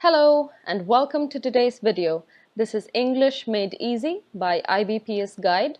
Hello and welcome to today's video. This is English Made Easy by IBPS Guide.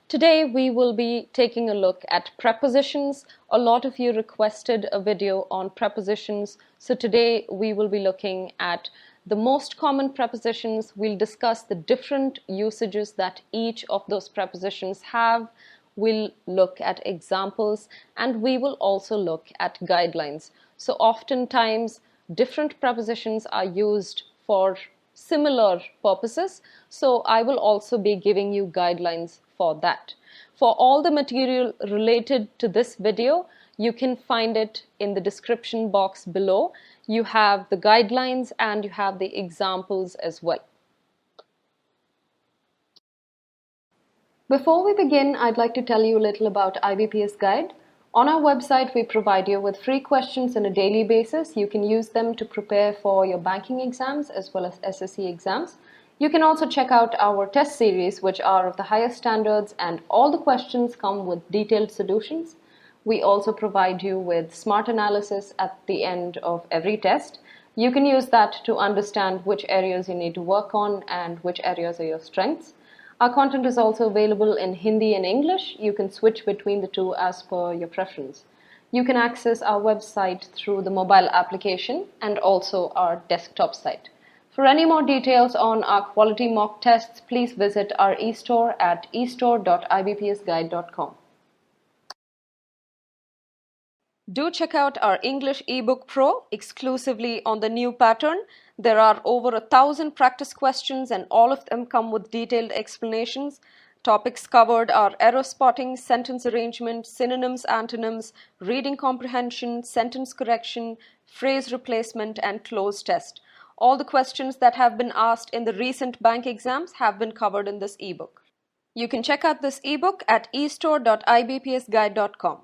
Today we will be taking a look at prepositions. A lot of you requested a video on prepositions, so today we will be looking at the most common prepositions. We'll discuss the different usages that each of those prepositions have. We'll look at examples and we will also look at guidelines. So oftentimes different prepositions are used for similar purposes, so I will also be giving you guidelines for that. For all the material related to this video, you can find it in the description box below. You have the guidelines and you have the examples as well. Before we begin, I'd like to tell you a little about IBPS Guide. On our website, we provide you with free questions on a daily basis. You can use them to prepare for your banking exams as well as SSC exams. You can also check out our test series, which are of the highest standards, and all the questions come with detailed solutions. We also provide you with smart analysis at the end of every test. You can use that to understand which areas you need to work on and which areas are your strengths. Our content is also available in Hindi and English. You can switch between the two as per your preference. You can access our website through the mobile application and also our desktop site. For any more details on our quality mock tests, please visit our e-store at e-store.ibpsguide.com. Do check out our English Ebook Pro exclusively on the new pattern. There are over 1,000 practice questions and all of them come with detailed explanations. Topics covered are error spotting, sentence arrangement, synonyms, antonyms, reading comprehension, sentence correction, phrase replacement, and cloze test. All the questions that have been asked in the recent bank exams have been covered in this ebook. You can check out this ebook at e-store.ibpsguide.com.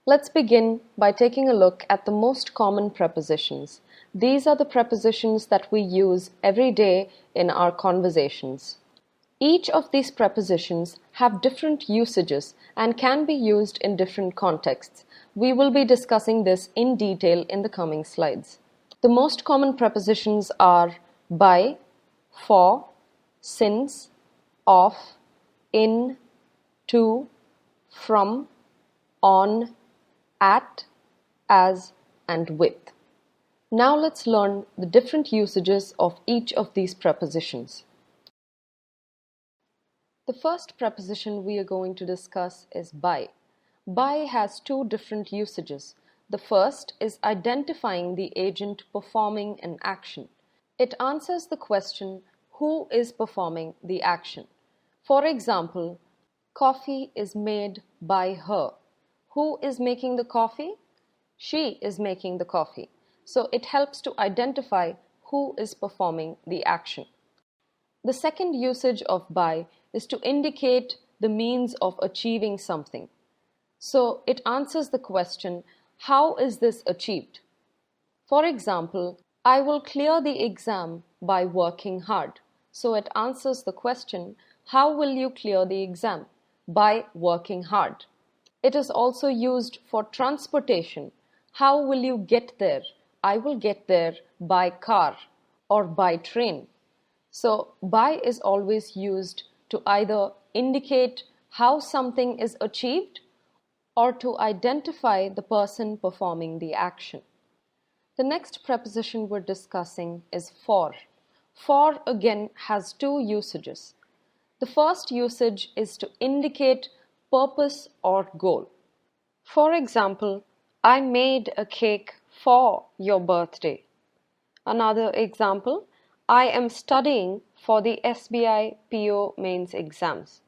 Let's begin by taking a look at the most common prepositions. These are the prepositions that we use every day in our conversations. Each of these prepositions have different usages and can be used in different contexts. We will be discussing this in detail in the coming slides. The most common prepositions are by, for, since, of, in, to, from, on, at, as, and with. Now let's learn the different usages of each of these prepositions. The first preposition we are going to discuss is by. By has two different usages. The first is identifying the agent performing an action. It answers the question, who is performing the action? For example, coffee is made by her. Who is making the coffee? She is making the coffee. So it helps to identify who is performing the action. The second usage of by is to indicate the means of achieving something. So it answers the question, how is this achieved? For example, I will clear the exam by working hard. So it answers the question, how will you clear the exam? By working hard. It is also used for transportation. How will you get there? I will get there by car or by train. So by is always used to either indicate how something is achieved or to identify the person performing the action. The next preposition we're discussing is for. For again has two usages. The first usage is to indicate purpose or goal. For example, I made a cake for your birthday. Another example, I am studying for the SBI PO Mains exams.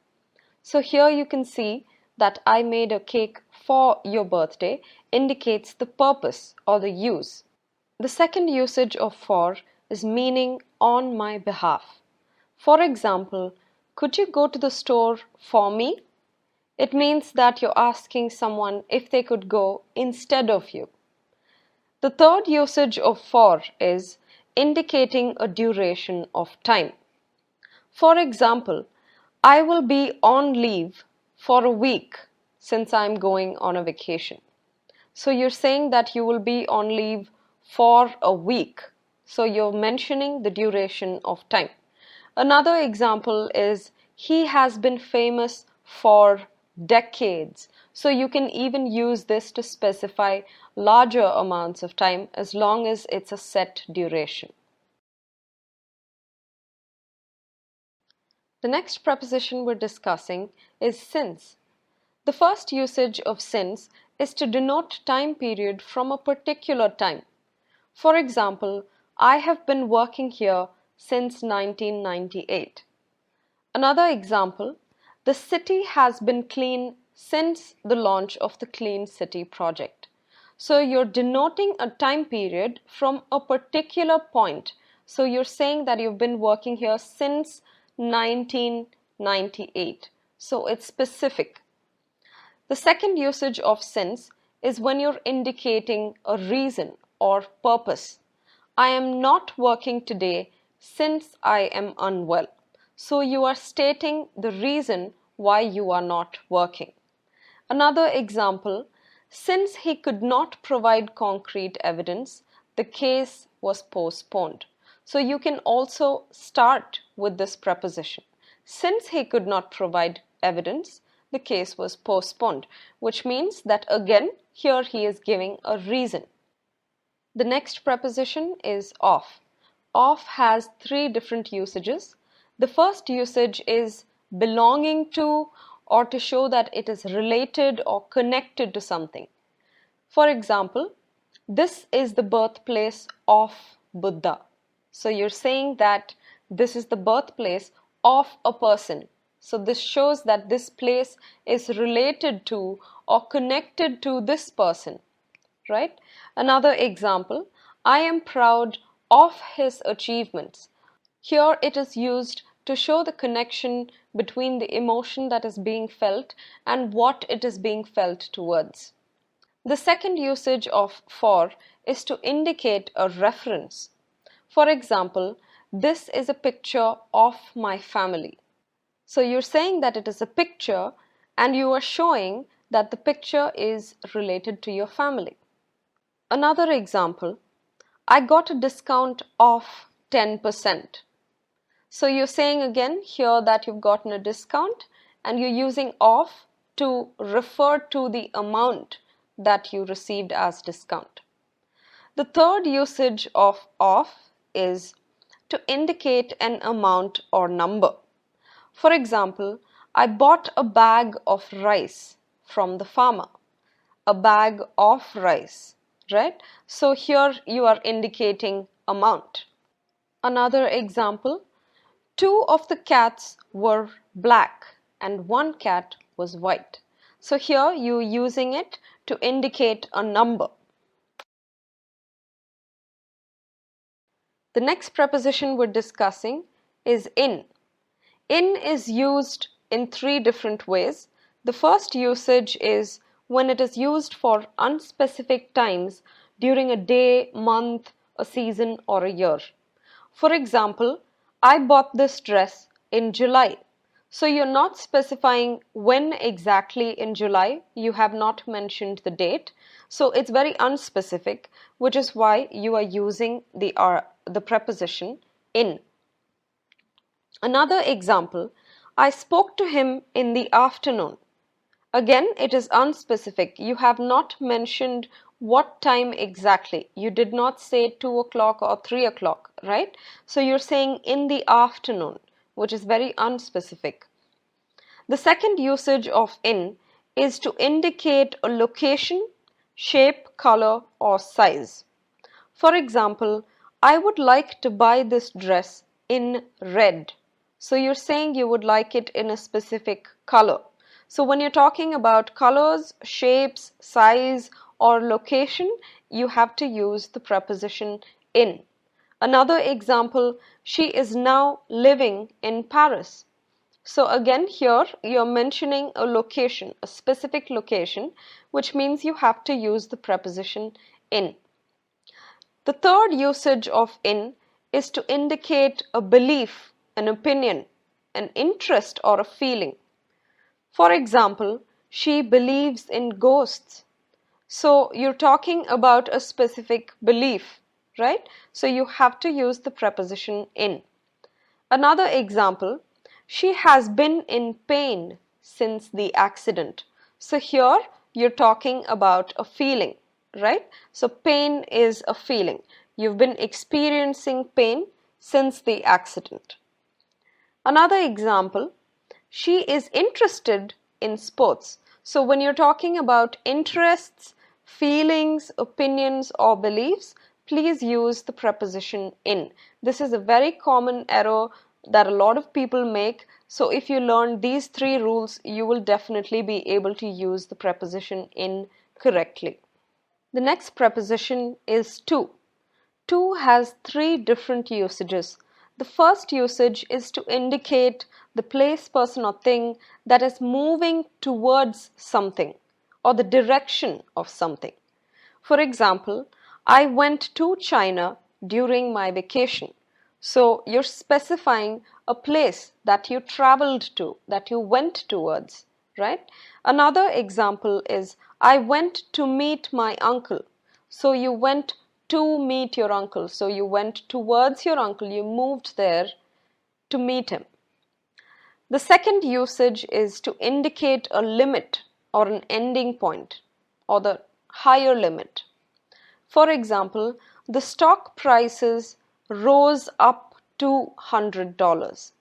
So here you can see that I made a cake for your birthday indicates the purpose or the use. The second usage of for is meaning on my behalf. For example, could you go to the store for me? It means that you're asking someone if they could go instead of you. The third usage of for is indicating a duration of time. For example, I will be on leave for a week since I'm going on a vacation. So you're saying that you will be on leave for a week. So you're mentioning the duration of time. Another example is he has been famous for decades. So you can even use this to specify larger amounts of time as long as it's a set duration. The next preposition we're discussing is since. The first usage of since is to denote time period from a particular time. For example, I have been working here since 1998. Another example, the city has been clean since the launch of the Clean City project. So you're denoting a time period from a particular point. So you're saying that you've been working here since 1998. So it's specific. The second usage of since is when you're indicating a reason or purpose. I am not working today since I am unwell. So you are stating the reason why you are not working. Another example, since he could not provide concrete evidence, the case was postponed. So you can also start with this preposition. Since he could not provide evidence, the case was postponed, which means that again, here he is giving a reason. The next preposition is of. Of has three different usages. The first usage is belonging to or to show that it is related or connected to something. For example, this is the birthplace of Buddha. So you're saying that this is the birthplace of a person. So this shows that this place is related to or connected to this person, right? Another example, I am proud of his achievements. Here it is used to show the connection between the emotion that is being felt and what it is being felt towards. The second usage of for is to indicate a reference. For example, this is a picture of my family. So you're saying that it is a picture and you are showing that the picture is related to your family. Another example, I got a discount of 10%. So you're saying again here that you've gotten a discount and you're using of to refer to the amount that you received as discount. The third usage of is to indicate an amount or number. For example, I bought a bag of rice from the farmer. A bag of rice, right? So here you are indicating amount. Another example, 2 of the cats were black and 1 cat was white. So here you're using it to indicate a number. The next preposition we're discussing is in. In is used in 3 different ways. The first usage is when it is used for unspecific times during a day, month, a season, or a year. For example, I bought this dress in July. So you're not specifying when exactly in July, you have not mentioned the date. So it's very unspecific, which is why you are using the preposition in. Another example, I spoke to him in the afternoon. Again, it is unspecific. You have not mentioned what time exactly. You did not say 2 o'clock or 3 o'clock, right? So you're saying in the afternoon, which is very unspecific. The second usage of in is to indicate a location, shape, color, or size. For example, I would like to buy this dress in red. So you're saying you would like it in a specific color. So when you're talking about colors, shapes, size, or location, you have to use the preposition in. Another example, she is now living in Paris. So again here you're mentioning a location, a specific location, which means you have to use the preposition in. The third usage of in is to indicate a belief, an opinion, an interest, or a feeling. For example, she believes in ghosts. So you're talking about a specific belief, right? So you have to use the preposition in. Another example, she has been in pain since the accident. So here you're talking about a feeling, right? So pain is a feeling. You've been experiencing pain since the accident. Another example, she is interested in sports. So when you're talking about interests, feelings, opinions, or beliefs, please use the preposition in. This is a very common error that a lot of people make. So if you learn these three rules, you will definitely be able to use the preposition in correctly. The next preposition is to. To has three different usages. The first usage is to indicate the place, person, or thing that is moving towards something or the direction of something. For example, I went to China during my vacation. So you're specifying a place that you traveled to, that you went towards, right? Another example is I went to meet my uncle. So you went to meet your uncle. So you went towards your uncle. You moved there to meet him. The second usage is to indicate a limit or an ending point or the higher limit. For example, the stock prices rose up to $100.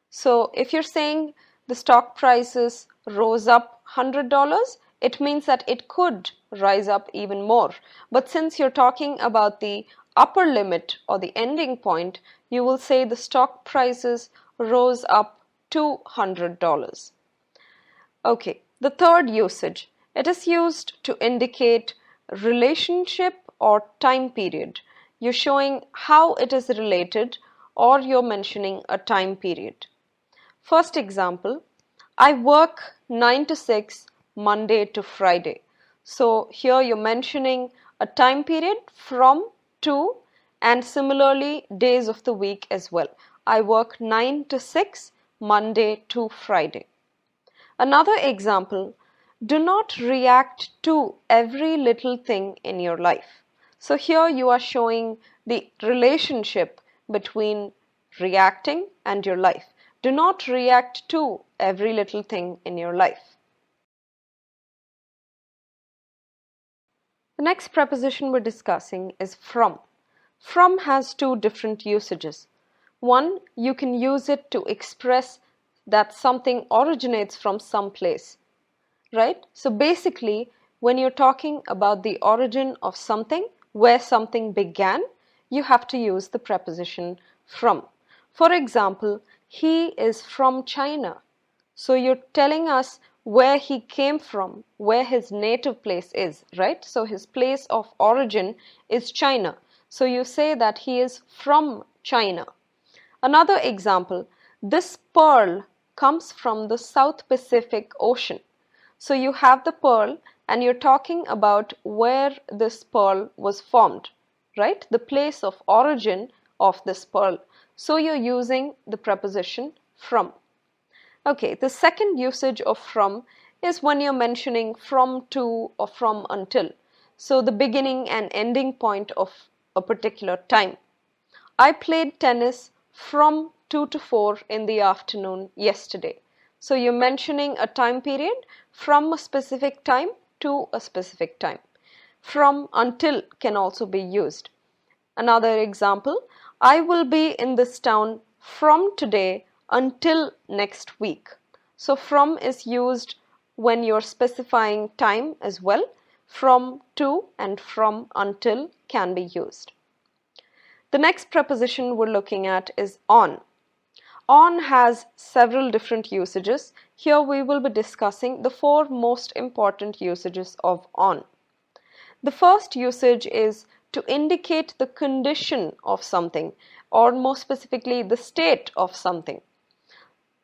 So if you're saying the stock prices rose up $100, it means that it could rise up even more. But since you're talking about the upper limit or the ending point, you will say the stock prices rose up to $100. Okay, the third usage. It is used to indicate relationship or time period. You're showing how it is related or you're mentioning a time period. First example, I work 9 to 6 Monday to Friday. So here you're mentioning a time period from to and similarly days of the week as well. I work 9 to 6 Monday to Friday. Another example, do not react to every little thing in your life. So here you are showing the relationship between reacting and your life. Do not react to every little thing in your life. The next preposition we're discussing is from. From has two different usages. One, you can use it to express that something originates from some place, right? So basically, when you're talking about the origin of something, where something began, you have to use the preposition from. For example, he is from China. So you're telling us where he came from, where his native place is, right? So his place of origin is China. So you say that he is from China. Another example, this pearl comes from the South Pacific Ocean. So you have the pearl and you're talking about where this pearl was formed, right? The place of origin of this pearl. So you're using the preposition from. Okay, the second usage of from is when you're mentioning from to or from until. So the beginning and ending point of a particular time. I played tennis from 2 to 4 in the afternoon yesterday. So you're mentioning a time period from a specific time to a specific time. From until can also be used. Another example, I will be in this town from today until next week. So from is used when you're specifying time as well. From to and from until can be used. The next preposition we're looking at is on. On has several different usages. Here we will be discussing the four most important usages of on. The first usage is to indicate the condition of something, or more specifically the state of something.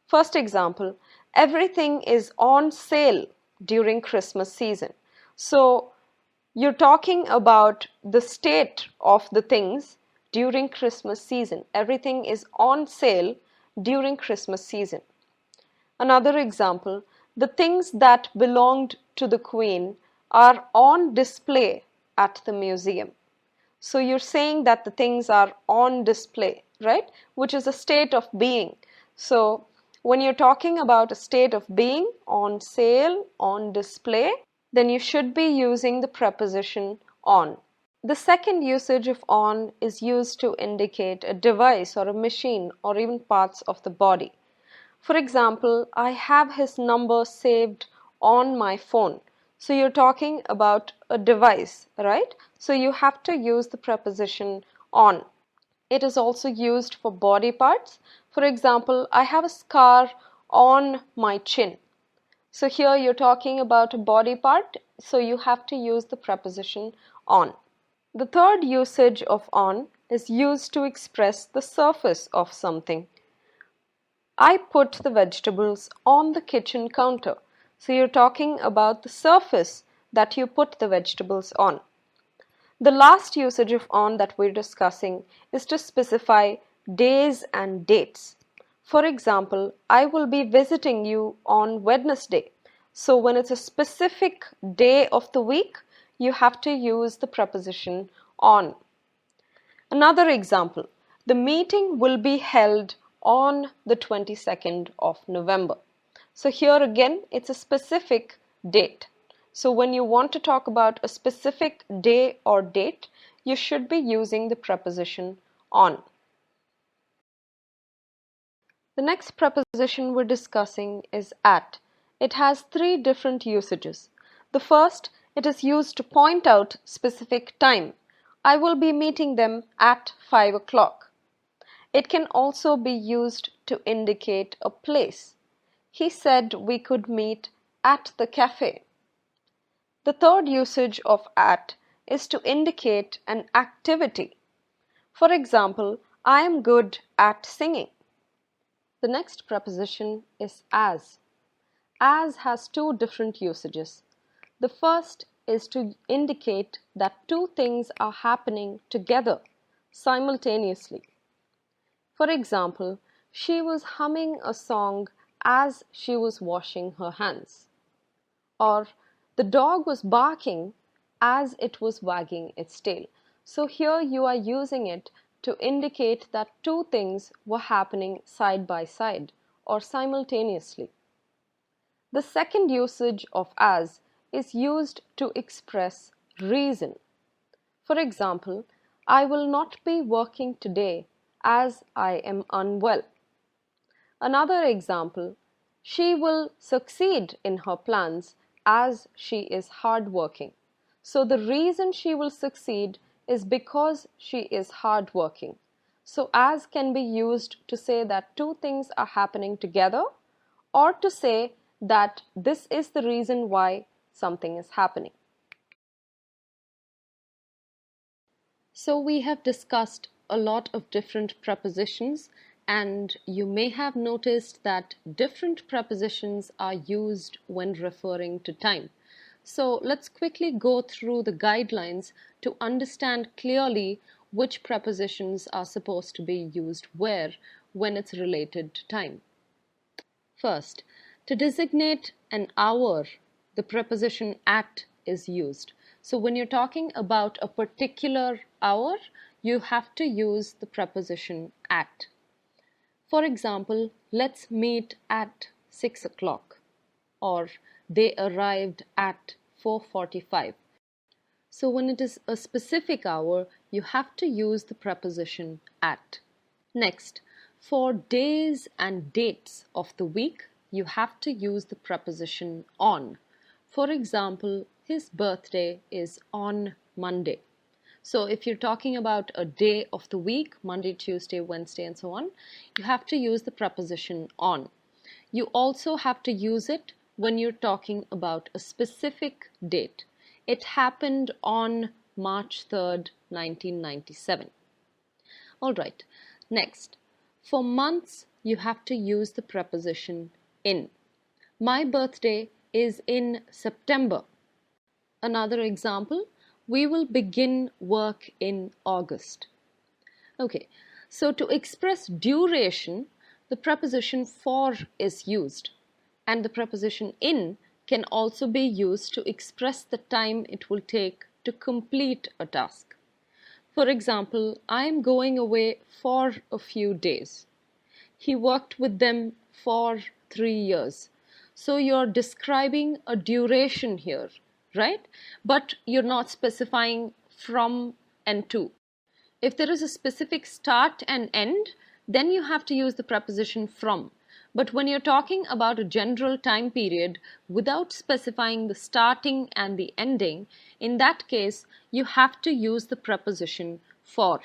First example, everything is on sale during Christmas season. So you're talking about the state of the things during Christmas season. Everything is on sale during Christmas season. Another example, the things that belonged to the Queen are on display at the museum. So you're saying that the things are on display, right? Which is a state of being. So when you're talking about a state of being, on sale, on display, then you should be using the preposition on. The second usage of on is used to indicate a device or a machine or even parts of the body. For example, I have his number saved on my phone. So you're talking about a device, right? So you have to use the preposition on. It is also used for body parts. For example, I have a scar on my chin. So here you're talking about a body part, so you have to use the preposition on. The third usage of on is used to express the surface of something. I put the vegetables on the kitchen counter. So you're talking about the surface that you put the vegetables on. The last usage of on that we're discussing is to specify days and dates. For example, I will be visiting you on Wednesday. So when it's a specific day of the week, you have to use the preposition on. Another example, the meeting will be held on the 22nd of November. So here again, it's a specific date. So when you want to talk about a specific day or date, you should be using the preposition on. The next preposition we're discussing is at. It has three different usages. The first, it is used to point out specific time. I will be meeting them at 5 o'clock. It can also be used to indicate a place. He said we could meet at the cafe. The third usage of at is to indicate an activity. For example, I am good at singing. The next preposition is as. As has two different usages. The first is to indicate that two things are happening together, simultaneously. For example, she was humming a song as she was washing her hands. Or the dog was barking as it was wagging its tail. So here you are using it to indicate that two things were happening side by side or simultaneously. The second usage of as is used to express reason. For example, I will not be working today as I am unwell. Another example, she will succeed in her plans as she is hardworking. So the reason she will succeed is because she is hardworking. So as can be used to say that two things are happening together, or to say that this is the reason why something is happening. So we have discussed a lot of different prepositions, and you may have noticed that different prepositions are used when referring to time. So let's quickly go through the guidelines to understand clearly which prepositions are supposed to be used where when it's related to time. First, to designate an hour, the preposition at is used. So when you're talking about a particular hour, you have to use the preposition at. For example, let's meet at 6 o'clock, or they arrived at 4:45. So when it is a specific hour, you have to use the preposition at. Next, for days and dates of the week, you have to use the preposition on. For example, his birthday is on Monday. So if you're talking about a day of the week, Monday, Tuesday, Wednesday, and so on, you have to use the preposition on. You also have to use it when you're talking about a specific date. It happened on March 3rd, 1997. All right, next, for months, you have to use the preposition in. My birthday is in September. Another example, we will begin work in August. Okay, so to express duration, the preposition for is used, and the preposition in can also be used to express the time it will take to complete a task. For example, I am going away for a few days. He worked with them for 3 years. So you're describing a duration here, right? But you're not specifying from and to. If there is a specific start and end, then you have to use the preposition from. But when you're talking about a general time period without specifying the starting and the ending, in that case, you have to use the preposition for.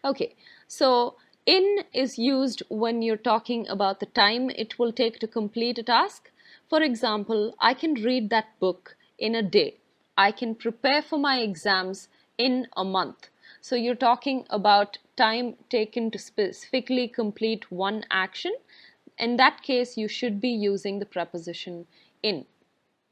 Okay, so in is used when you're talking about the time it will take to complete a task. For example, I can read that book in a day. I can prepare for my exams in a month. So you're talking about time taken to specifically complete one action. In that case, you should be using the preposition in.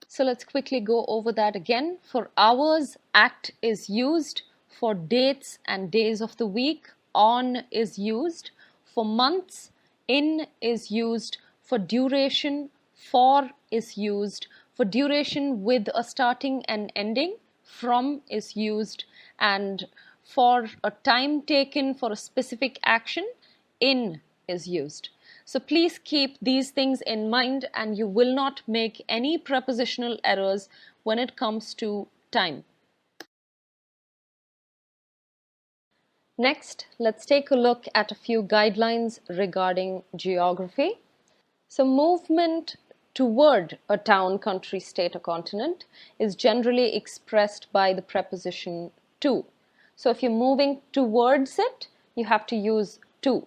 So let's quickly go over that again. For hours, at is used. For dates and days of the week, on is used. For months, in is used. For duration, for is used. For duration with a starting and ending, from is used. And for a time taken for a specific action, in is used. So please keep these things in mind and you will not make any prepositional errors when it comes to time. Next, let's take a look at a few guidelines regarding geography. So movement toward a town, country, state or continent is generally expressed by the preposition to. So if you're moving towards it, you have to use to.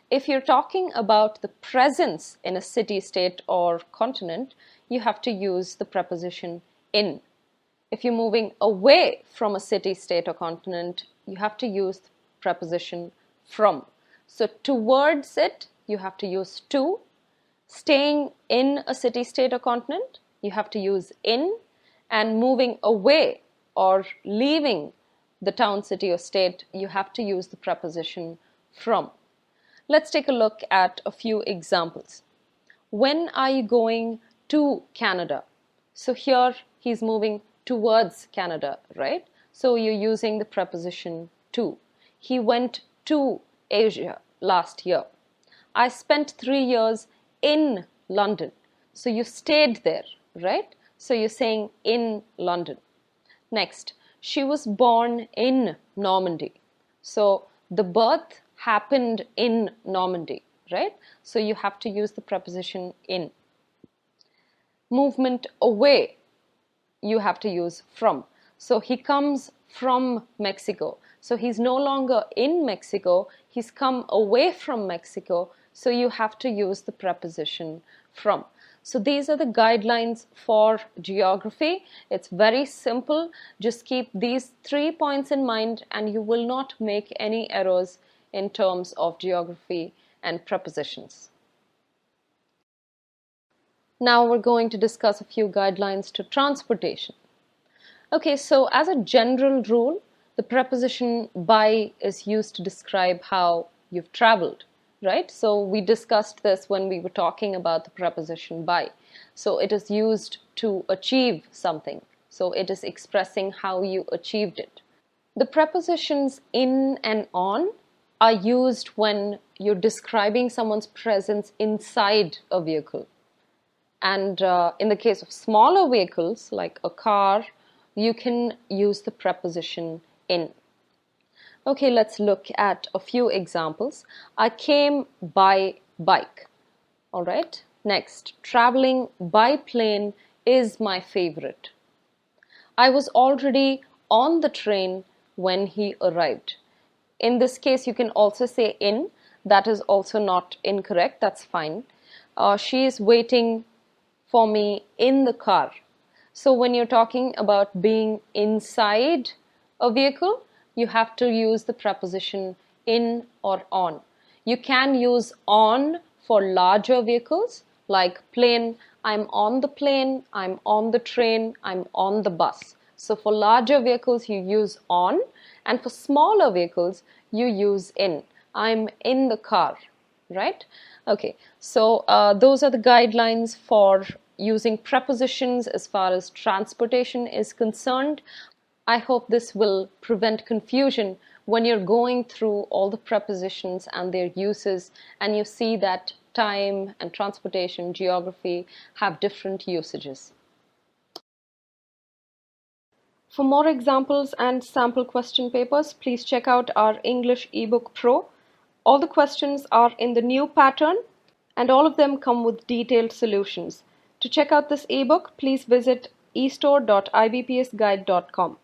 If you're talking about the presence in a city, state or continent, you have to use the preposition in. If you're moving away from a city, state or continent, you have to use the preposition from. So towards it, you have to use to. Staying in a city, state or continent, you have to use in. And moving away or leaving the town, city or state, you have to use the preposition from. Let's take a look at a few examples. When are you going to Canada? So here he's moving towards Canada, right? So you're using the preposition to. He went to Asia last year. I spent 3 years in London. So you stayed there, right? So you're saying in London. Next, she was born in Normandy. So the birth happened in Normandy, right? So you have to use the preposition in. Movement away, you have to use from. So he comes from Mexico. So he's no longer in Mexico, he's come away from Mexico. So you have to use the preposition from. So these are the guidelines for geography. It's very simple. Just keep these 3 points in mind and you will not make any errors in terms of geography and prepositions. Now we're going to discuss a few guidelines to transportation. Okay, so as a general rule, the preposition by is used to describe how you've traveled, right? So we discussed this when we were talking about the preposition by. So it is used to achieve something. So it is expressing how you achieved it. The prepositions in and on are used when you're describing someone's presence inside a vehicle. And in the case of smaller vehicles like a car, you can use the preposition in. Okay, let's look at a few examples. I came by bike. All right. Next, traveling by plane is my favorite. I was already on the train when he arrived. In this case, you can also say in. That is also not incorrect. That's fine. She is waiting for me in the car. So when you're talking about being inside a vehicle, you have to use the preposition in or on. You can use on for larger vehicles like plane. I'm on the plane, I'm on the train, I'm on the bus. So for larger vehicles, you use on, and for smaller vehicles, you use in. I'm in the car, right? Okay, so those are the guidelines for using prepositions as far as transportation is concerned. I hope this will prevent confusion when you're going through all the prepositions and their uses and you see that time and transportation, geography have different usages. For more examples and sample question papers, please check out our English Ebook Pro. All the questions are in the new pattern and all of them come with detailed solutions. To check out this ebook, please visit estore.ibpsguide.com.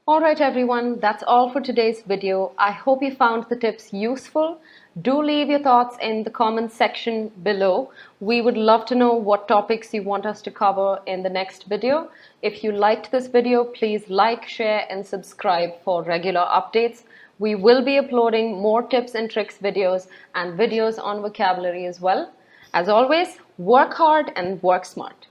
Alright everyone, that's all for today's video. I hope you found the tips useful. Do leave your thoughts in the comments section below. We would love to know what topics you want us to cover in the next video. If you liked this video, please like, share and subscribe for regular updates. We will be uploading more tips and tricks videos and videos on vocabulary as well. As always, work hard and work smart.